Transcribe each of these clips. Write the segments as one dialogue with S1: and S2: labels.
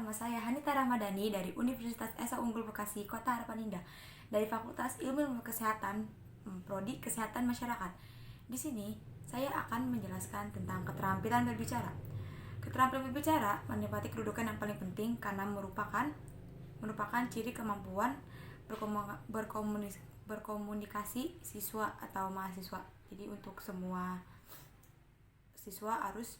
S1: Nama saya Hanita Ramadhani dari Universitas Esa Unggul Bekasi, Kota Harapan Indah, dari Fakultas Ilmu Kesehatan, Prodi Kesehatan Masyarakat. Di sini, saya akan menjelaskan tentang keterampilan berbicara. Keterampilan berbicara menempati kedudukan yang paling penting karena merupakan ciri kemampuan berkomunikasi siswa atau mahasiswa. Jadi untuk semua siswa harus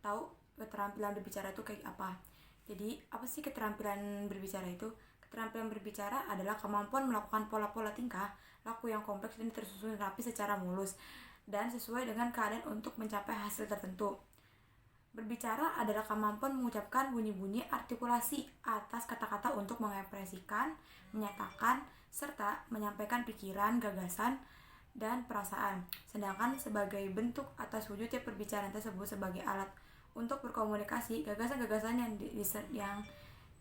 S1: tahu keterampilan berbicara itu kayak apa. Jadi apa sih keterampilan berbicara itu? Keterampilan berbicara adalah kemampuan melakukan pola-pola tingkah laku yang kompleks dan tersusun rapi secara mulus dan sesuai dengan keadaan untuk mencapai hasil tertentu. Berbicara adalah kemampuan mengucapkan bunyi-bunyi artikulasi atas kata-kata untuk mengekspresikan, menyatakan, serta menyampaikan pikiran, gagasan, dan perasaan. Sedangkan sebagai bentuk atas wujudnya perbicaraan tersebut sebagai alat untuk berkomunikasi, gagasan-gagasan yang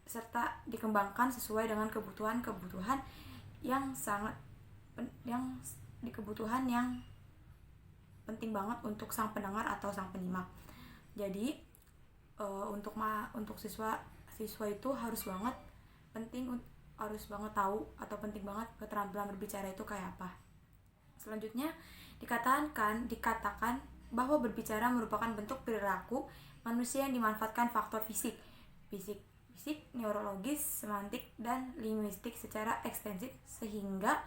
S1: serta dikembangkan sesuai dengan kebutuhan yang penting banget untuk sang pendengar atau sang penyimak. Jadi untuk siswa itu harus banget tahu atau penting banget keterampilan berbicara itu kayak apa. Selanjutnya dikatakan bahwa berbicara merupakan bentuk perilaku manusia yang dimanfaatkan faktor fisik, neurologis, semantik, dan linguistik secara ekstensif sehingga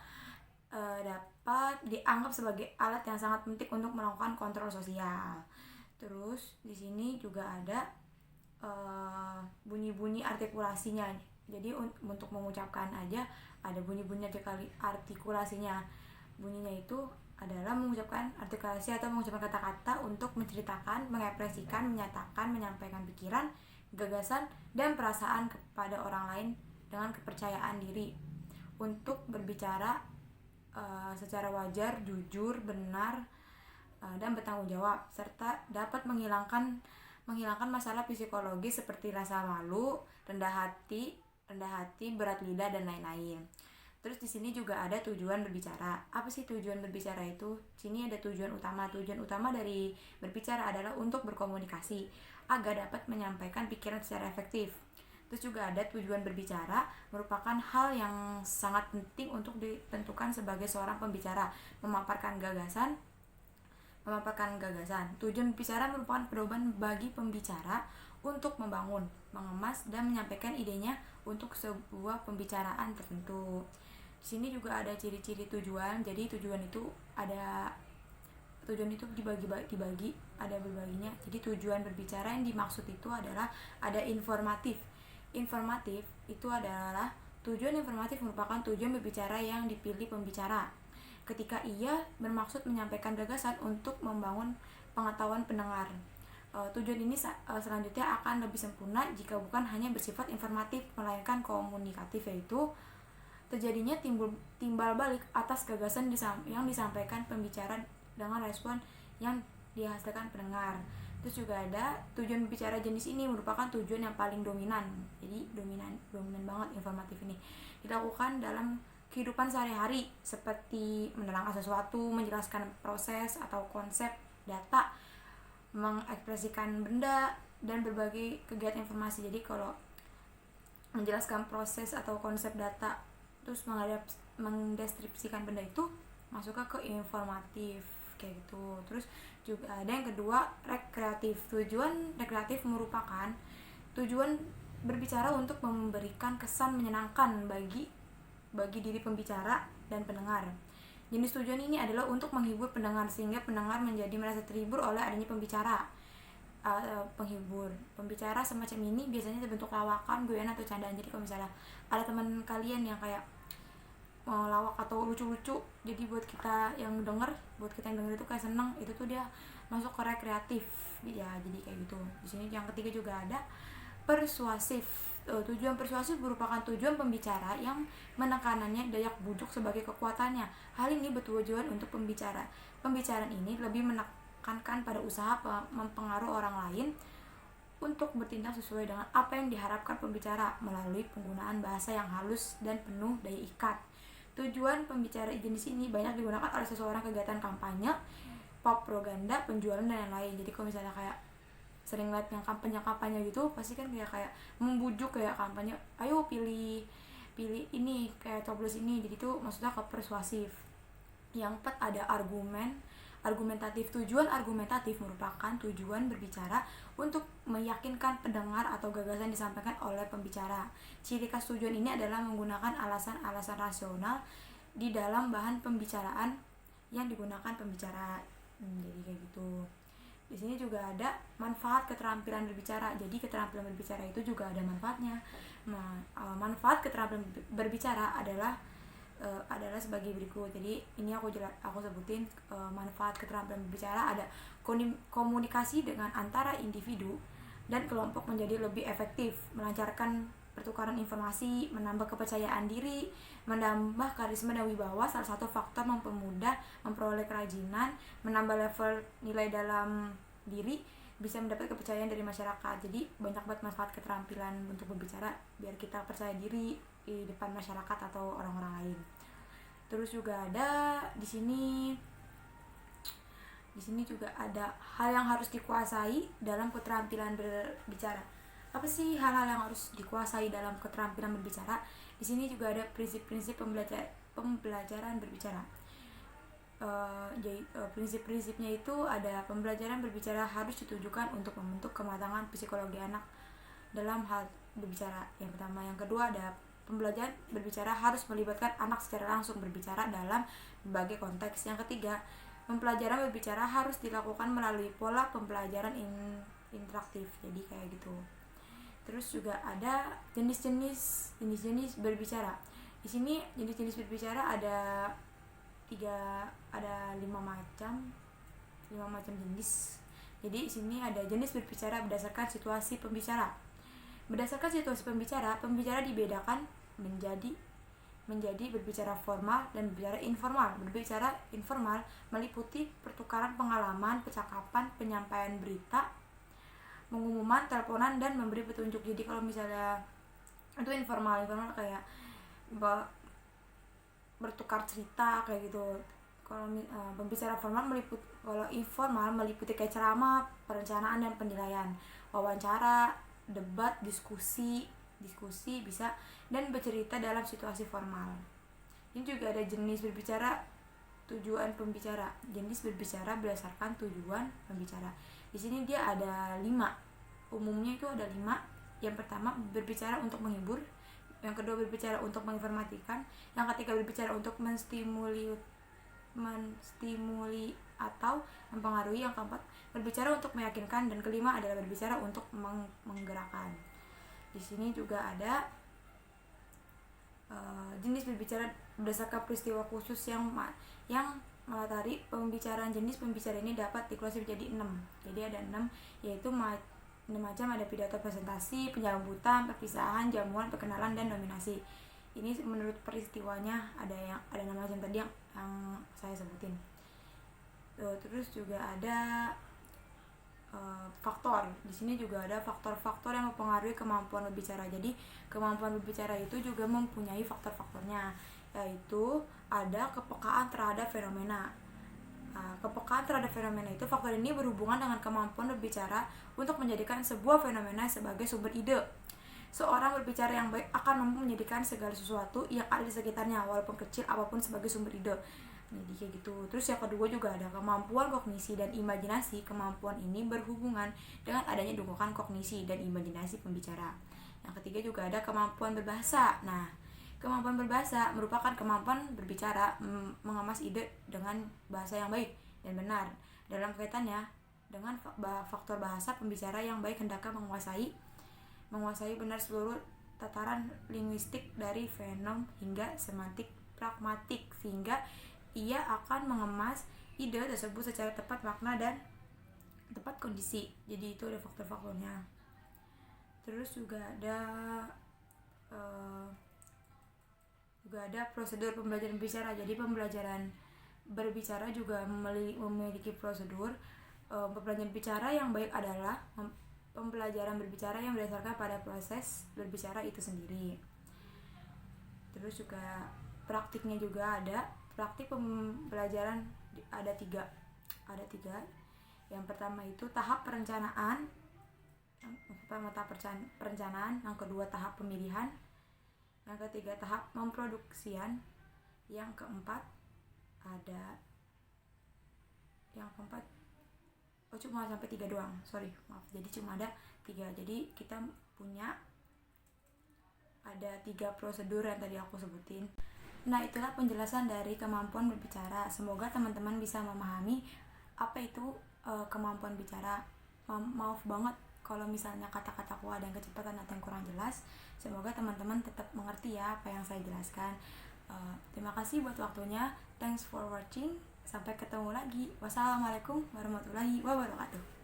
S1: dapat dianggap sebagai alat yang sangat penting untuk melakukan kontrol sosial. Terus di sini juga ada bunyi-bunyi artikulasinya. Jadi untuk mengucapkan aja ada bunyi-bunyi artikulasinya. Bunyinya itu adalah mengucapkan artikulasi atau mengucapkan kata-kata untuk menceritakan, mengekspresikan, menyatakan, menyampaikan pikiran, gagasan, dan perasaan kepada orang lain dengan kepercayaan diri untuk berbicara secara wajar, jujur, benar, dan bertanggung jawab, serta dapat menghilangkan masalah psikologis seperti rasa malu, rendah hati, berat lidah, dan lain-lain. Terus di sini juga ada tujuan berbicara. Apa sih tujuan berbicara itu? Sini ada tujuan utama. Tujuan utama dari berbicara adalah untuk berkomunikasi agar dapat menyampaikan pikiran secara efektif. Terus juga ada tujuan berbicara merupakan hal yang sangat penting untuk ditentukan sebagai seorang pembicara, memaparkan gagasan. Tujuan berbicara merupakan pedoman bagi pembicara untuk membangun, mengemas, dan menyampaikan idenya untuk sebuah pembicaraan tertentu. Di sini juga ada ciri-ciri tujuan. Jadi tujuan itu dibagi, ada berbaginya. Jadi tujuan berbicara yang dimaksud itu adalah ada informatif. Informatif itu adalah tujuan informatif merupakan tujuan berbicara yang dipilih pembicara ketika ia bermaksud menyampaikan gagasan untuk membangun pengetahuan pendengar. Tujuan ini selanjutnya akan lebih sempurna jika bukan hanya bersifat informatif melainkan komunikatif, yaitu terjadinya timbal balik atas gagasan yang disampaikan pembicara dengan respon yang dihasilkan pendengar. Terus juga ada tujuan berbicara jenis ini merupakan tujuan yang paling dominan. Jadi dominan banget informatif ini. Dilakukan dalam kehidupan sehari-hari seperti menerangkan sesuatu, menjelaskan proses atau konsep data, mengekspresikan benda, dan berbagai kegiatan informasi. Jadi kalau menjelaskan proses atau konsep data terus mendeskripsikan benda itu masuk ke informatif kayak gitu. Terus juga ada yang kedua, rekreatif. Tujuan rekreatif merupakan tujuan berbicara untuk memberikan kesan menyenangkan bagi diri pembicara dan pendengar. Jenis tujuan ini adalah untuk menghibur pendengar sehingga pendengar menjadi merasa terhibur oleh adanya pembicara. Penghibur. Pembicara semacam ini biasanya terbentuk lawakan, guyonan, atau candaan. Jadi kalau misalnya ada teman kalian yang kayak lawak atau lucu-lucu, jadi buat kita yang denger itu kayak seneng, itu tuh dia masuk ke rekreatif ya. Jadi kayak gitu. Di sini yang ketiga juga ada persuasif. Tujuan persuasif merupakan tujuan pembicara yang menekanannya daya bujuk sebagai kekuatannya. Hal ini bertujuan untuk pembicaraan ini lebih menekankan pada usaha mempengaruhi orang lain untuk bertindak sesuai dengan apa yang diharapkan pembicara melalui penggunaan bahasa yang halus dan penuh daya ikat. Tujuan pembicara jenis ini banyak digunakan oleh seseorang kegiatan kampanye, propaganda, penjualan, dan lain-lain. Jadi kalau misalnya kayak sering lihat yang kampanye gitu, pasti kan kayak membujuk, kayak kampanye ayo pilih ini, kayak coblos ini. Jadi itu maksudnya ke persuasif. Yang keempat ada argumentatif. Tujuan argumentatif merupakan tujuan berbicara untuk meyakinkan pendengar atau gagasan disampaikan oleh pembicara. Ciri khas tujuan ini adalah menggunakan alasan-alasan rasional di dalam bahan pembicaraan yang digunakan pembicara. Jadi kayak gitu. Di sini juga ada manfaat keterampilan berbicara. Jadi keterampilan berbicara itu juga ada manfaatnya. Manfaat keterampilan berbicara adalah sebagai berikut. Jadi ini aku sebutin manfaat keterampilan berbicara. Ada komunikasi dengan antara individu dan kelompok menjadi lebih efektif, melancarkan pertukaran informasi, menambah kepercayaan diri, menambah karisma dan wibawa. Salah satu faktor mempermudah memperoleh kerajinan, menambah level nilai dalam diri, bisa mendapat kepercayaan dari masyarakat. Jadi banyak banget manfaat keterampilan untuk berbicara biar kita percaya diri di depan masyarakat atau orang-orang lain. Terus juga ada di sini juga ada hal yang harus dikuasai dalam keterampilan berbicara. Apa sih hal-hal yang harus dikuasai dalam keterampilan berbicara? Di sini juga ada prinsip-prinsip pembelajaran berbicara. Prinsip-prinsipnya itu ada pembelajaran berbicara harus ditujukan untuk membentuk kematangan psikologi anak dalam hal berbicara. Yang pertama. Yang kedua ada pembelajaran berbicara harus melibatkan anak secara langsung berbicara dalam berbagai konteks. Yang ketiga, pembelajaran berbicara harus dilakukan melalui pola pembelajaran interaktif. Jadi kayak gitu. Terus juga ada jenis-jenis berbicara. Di sini jenis-jenis berbicara ada 5 macam jenis. Jadi di sini ada jenis berbicara berdasarkan situasi pembicara. Berdasarkan situasi pembicara dibedakan menjadi berbicara formal dan berbicara informal. Berbicara informal meliputi pertukaran pengalaman, percakapan, penyampaian berita, pengumuman, teleponan, dan memberi petunjuk. Jadi kalau misalnya itu informal kayak bertukar cerita kayak gitu. Kalau pembicara formal informal meliputi kayak ceramah, perencanaan dan penilaian, wawancara, debat, diskusi bisa, dan bercerita dalam situasi formal. Ini juga ada jenis berbicara, tujuan pembicara. Jenis berbicara berdasarkan tujuan pembicara. Di sini dia ada 5. Umumnya itu ada 5. Yang pertama berbicara untuk menghibur, yang kedua berbicara untuk menginformasikan, yang ketiga berbicara untuk menstimuli atau mempengaruhi, yang keempat berbicara untuk meyakinkan, dan kelima adalah berbicara untuk menggerakkan. Di sini juga ada jenis berbicara berdasarkan peristiwa khusus yang melatari pembicaraan. Jenis pembicara ini dapat diklasifikasi menjadi 6. Jadi ada 6, yaitu 6 macam. Ada pidato, presentasi, penyambutan, perpisahan, jamuan, perkenalan, dan nominasi. Ini menurut peristiwanya ada 6 macam tadi yang saya sebutin. Terus juga ada faktor. Di sini juga ada faktor-faktor yang mempengaruhi kemampuan berbicara. Jadi kemampuan berbicara itu juga mempunyai faktor-faktornya, yaitu ada kepekaan terhadap fenomena. Kepekaan terhadap fenomena itu, faktor ini berhubungan dengan kemampuan berbicara untuk menjadikan sebuah fenomena sebagai sumber ide. Seorang berbicara yang baik akan mampu menjadikan segala sesuatu yang ada di sekitarnya, walaupun kecil apapun, sebagai sumber ide. Jadi kayak gitu. Terus yang kedua juga ada kemampuan kognisi dan imajinasi. Kemampuan ini berhubungan dengan adanya dukungan kognisi dan imajinasi pembicara. Yang ketiga juga ada kemampuan berbahasa. Nah, kemampuan berbahasa merupakan kemampuan berbicara mengemas ide dengan bahasa yang baik dan benar. Dalam kaitannya dengan faktor bahasa, pembicara yang baik hendaknya menguasai benar seluruh tataran linguistik dari fonem hingga semantik pragmatik, sehingga ia akan mengemas ide tersebut secara tepat makna dan tepat kondisi. Jadi itu ada faktor-faktornya. Terus juga ada prosedur pembelajaran berbicara. Jadi pembelajaran berbicara juga memiliki prosedur. Pembelajaran bicara yang baik adalah pembelajaran berbicara yang berdasarkan pada proses berbicara itu sendiri. Terus juga praktiknya juga ada. Praktik pembelajaran ada tiga. Yang pertama itu tahap perencanaan, Yang pertama tahap perencanaan, yang kedua tahap pemilihan, yang ketiga tahap memproduksian, yang keempat ada yang keempat cuma sampai 3 doang, sorry maaf, jadi cuma ada 3. Jadi kita punya ada 3 prosedur yang tadi aku sebutin. Nah, itulah penjelasan dari kemampuan berbicara. Semoga teman-teman bisa memahami apa itu kemampuan bicara. Maaf banget kalau misalnya kata-kataku ada yang kecepatan atau yang kurang jelas. Semoga teman-teman tetap mengerti ya apa yang saya jelaskan. Terima kasih buat waktunya. Thanks for watching. Sampai ketemu lagi. Wassalamualaikum warahmatullahi wabarakatuh.